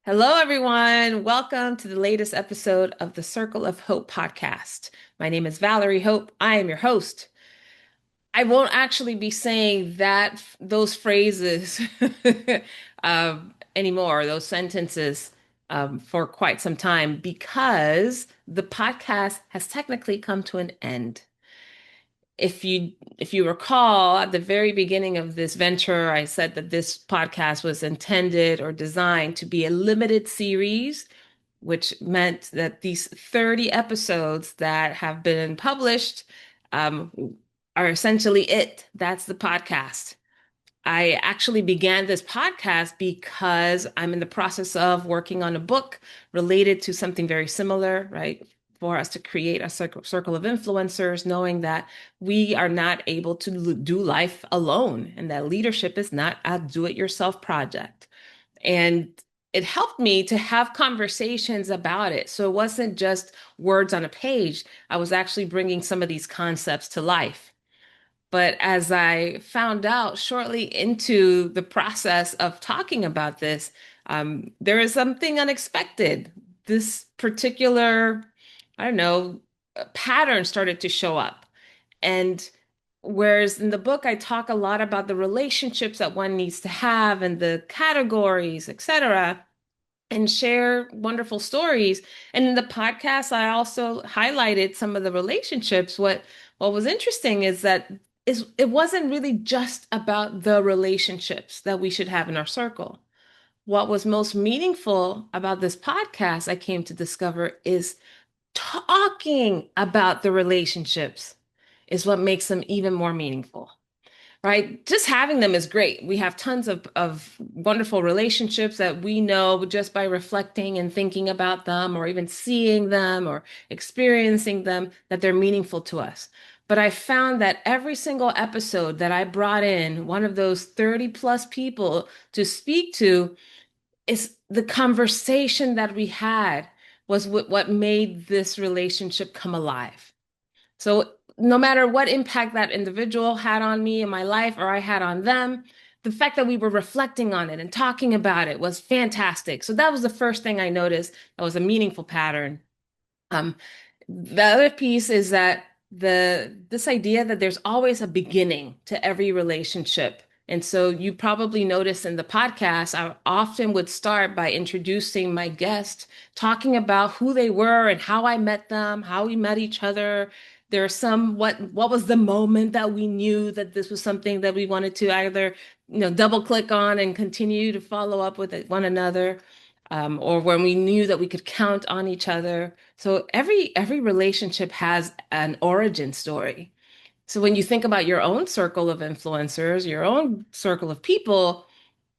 Hello, everyone. Welcome to the latest episode of the Circle of Hope podcast. My name is Valerie Hope. I am your host. I won't actually be saying those phrases anymore, those sentences for quite some time because the podcast has technically come to an end. If you recall, at the very beginning of this venture, I said that this podcast was intended or designed to be a limited series, which meant that these 30 episodes that have been published um, are essentially it. That's the podcast. I actually began this podcast because I'm in the process of working on a book related to something very similar, right? For us to create a circle of influencers, knowing that we are not able to do life alone and that leadership is not a do it yourself project. And it helped me to have conversations about it. So it wasn't just words on a page. I was actually bringing some of these concepts to life. But as I found out shortly into the process of talking about this, there is something unexpected. This particular, I don't know, pattern started to show up. And whereas in the book, I talk a lot about the relationships that one needs to have and the categories, etc., and share wonderful stories. And in the podcast, I also highlighted some of the relationships. What was interesting is that it wasn't really just about the relationships that we should have in our circle. What was most meaningful about this podcast, I came to discover, is talking about the relationships is what makes them even more meaningful, right? Just having them is great. We have tons of wonderful relationships that we know just by reflecting and thinking about them, or even seeing them or experiencing them, that they're meaningful to us. But I found that every single episode that I brought in one of those 30 plus people to speak to, is the conversation that we had was what made this relationship come alive. So no matter what impact that individual had on me in my life or I had on them, the fact that we were reflecting on it and talking about it was fantastic. So that was the first thing I noticed that was a meaningful pattern. Um, the other piece is that this idea that there's always a beginning to every relationship. And so you probably noticed in the podcast, I often would start by introducing my guest, talking about who they were and how I met them, how we met each other. There's some what was the moment that we knew that this was something that we wanted to either, double click on and continue to follow up with one another, or when we knew that we could count on each other. So every relationship has an origin story. So when you think about your own circle of influencers, your own circle of people,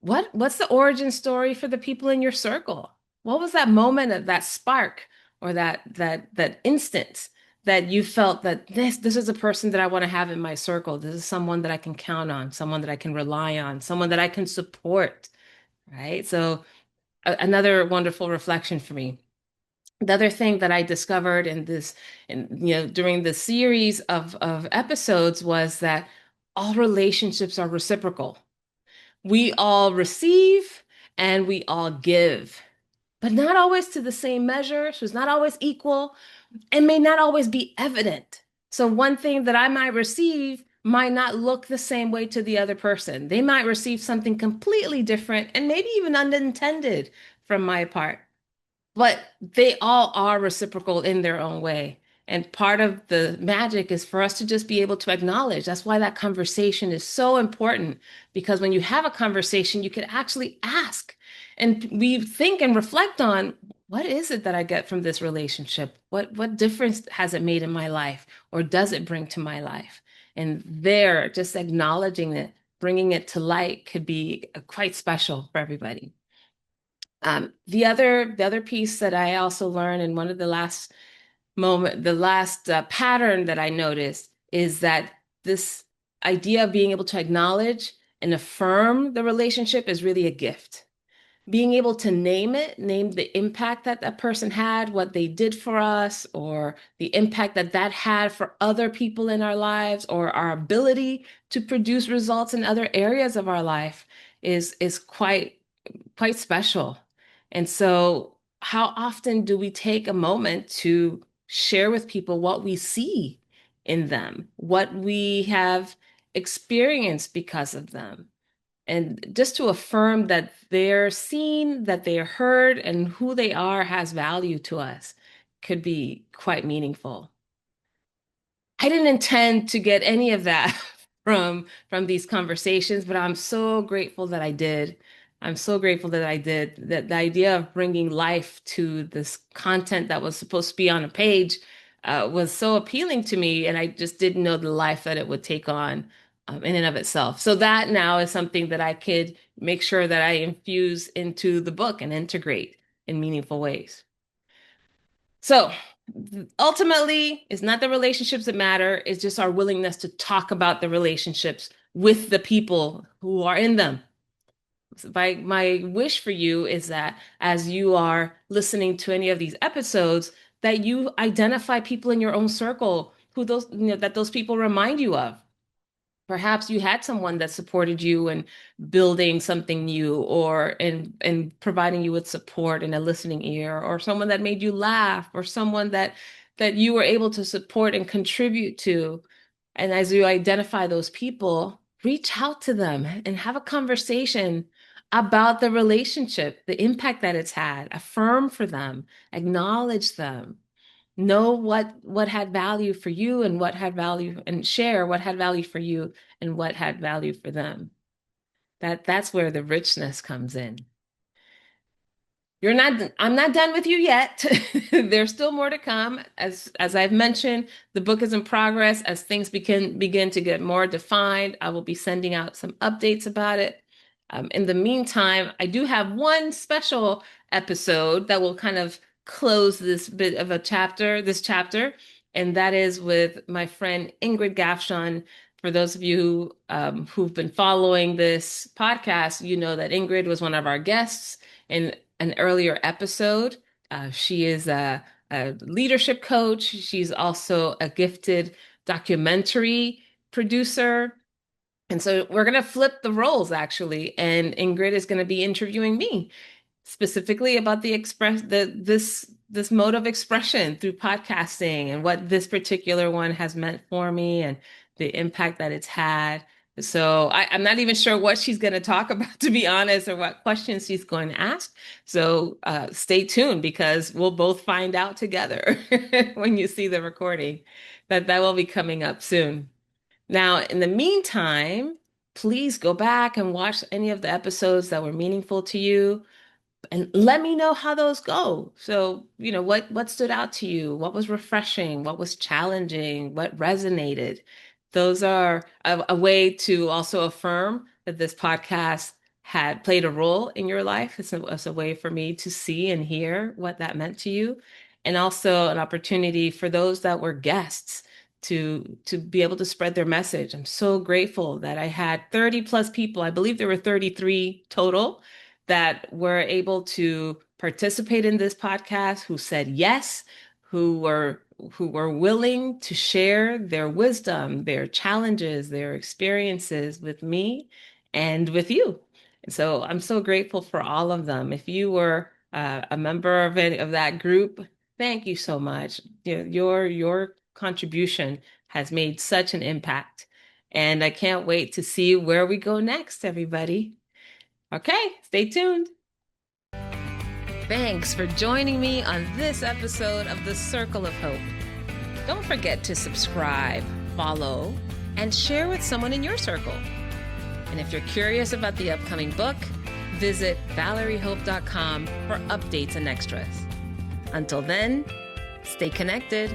what's the origin story for the people in your circle? What was that moment of that spark or that instance that you felt that this is a person that I want to have in my circle. This is someone that I can count on, someone that I can rely on, someone that I can support, right? So another wonderful reflection for me. The other thing that I discovered during the series of episodes was that all relationships are reciprocal. We all receive and we all give, but not always to the same measure. So it's not always equal and may not always be evident. So one thing that I might receive might not look the same way to the other person. They might receive something completely different and maybe even unintended from my part, but they all are reciprocal in their own way. And part of the magic is for us to just be able to acknowledge. That's why that conversation is so important, because when you have a conversation, you can actually ask and we think and reflect on, what is it that I get from this relationship? What difference has it made in my life, or does it bring to my life? And there, just acknowledging it, bringing it to light could be quite special for everybody. The other piece that I also learned in one of the last pattern that I noticed is that this idea of being able to acknowledge and affirm the relationship is really a gift. Being able to name it, name the impact that that person had, what they did for us, or the impact that that had for other people in our lives, or our ability to produce results in other areas of our life is quite special. And so, how often do we take a moment to share with people what we see in them, what we have experienced because of them? And just to affirm that they're seen, that they're heard, and who they are has value to us could be quite meaningful. I didn't intend to get any of that from these conversations, but I'm so grateful that I did. I'm so grateful that I did. That the idea of bringing life to this content that was supposed to be on a page was so appealing to me, and I just didn't know the life that it would take on in and of itself. So that now is something that I could make sure that I infuse into the book and integrate in meaningful ways. So ultimately, it's not the relationships that matter, it's just our willingness to talk about the relationships with the people who are in them. So my wish for you is that as you are listening to any of these episodes, that you identify people in your own circle who that those people remind you of. Perhaps you had someone that supported you in building something new or in providing you with support and a listening ear, or someone that made you laugh, or someone that you were able to support and contribute to. And as you identify those people, reach out to them and have a conversation about the relationship, the impact that it's had, affirm for them, acknowledge them, know what had value for you and what had value, and share what had value for you and what had value for them. That's where the richness comes in. I'm not done with you yet. There's still more to come. As I've mentioned, the book is in progress. As things begin to get more defined, I will be sending out some updates about it. In the meantime, I do have one special episode that will kind of close this bit of this chapter, and that is with my friend Ingrid Gafshon. For those of you who've been following this podcast, you know that Ingrid was one of our guests in an earlier episode. She is a leadership coach. She's also a gifted documentary producer. And so we're going to flip the roles actually. And Ingrid is going to be interviewing me specifically about this mode of expression through podcasting and what this particular one has meant for me and the impact that it's had. So I'm not even sure what she's going to talk about, to be honest, or what questions she's going to ask. So stay tuned, because we'll both find out together when you see the recording. That will be coming up soon. Now, in the meantime, please go back and watch any of the episodes that were meaningful to you and let me know how those go. So, what stood out to you? What was refreshing? What was challenging? What resonated? Those are a way to also affirm that this podcast had played a role in your life. It's a way for me to see and hear what that meant to you. And also an opportunity for those that were guests to be able to spread their message. I'm so grateful that I had 30 plus people. I believe there were 33 total that were able to participate in this podcast, who said yes, who were willing to share their wisdom, their challenges, their experiences with me and with you. And so I'm so grateful for all of them. If you were a member of that group, thank you so much. Your contribution has made such an impact. And I can't wait to see where we go next, everybody. Okay, stay tuned. Thanks for joining me on this episode of The Circle of Hope. Don't forget to subscribe, follow, and share with someone in your circle. And if you're curious about the upcoming book, visit valeriehope.com for updates and extras. Until then, stay connected.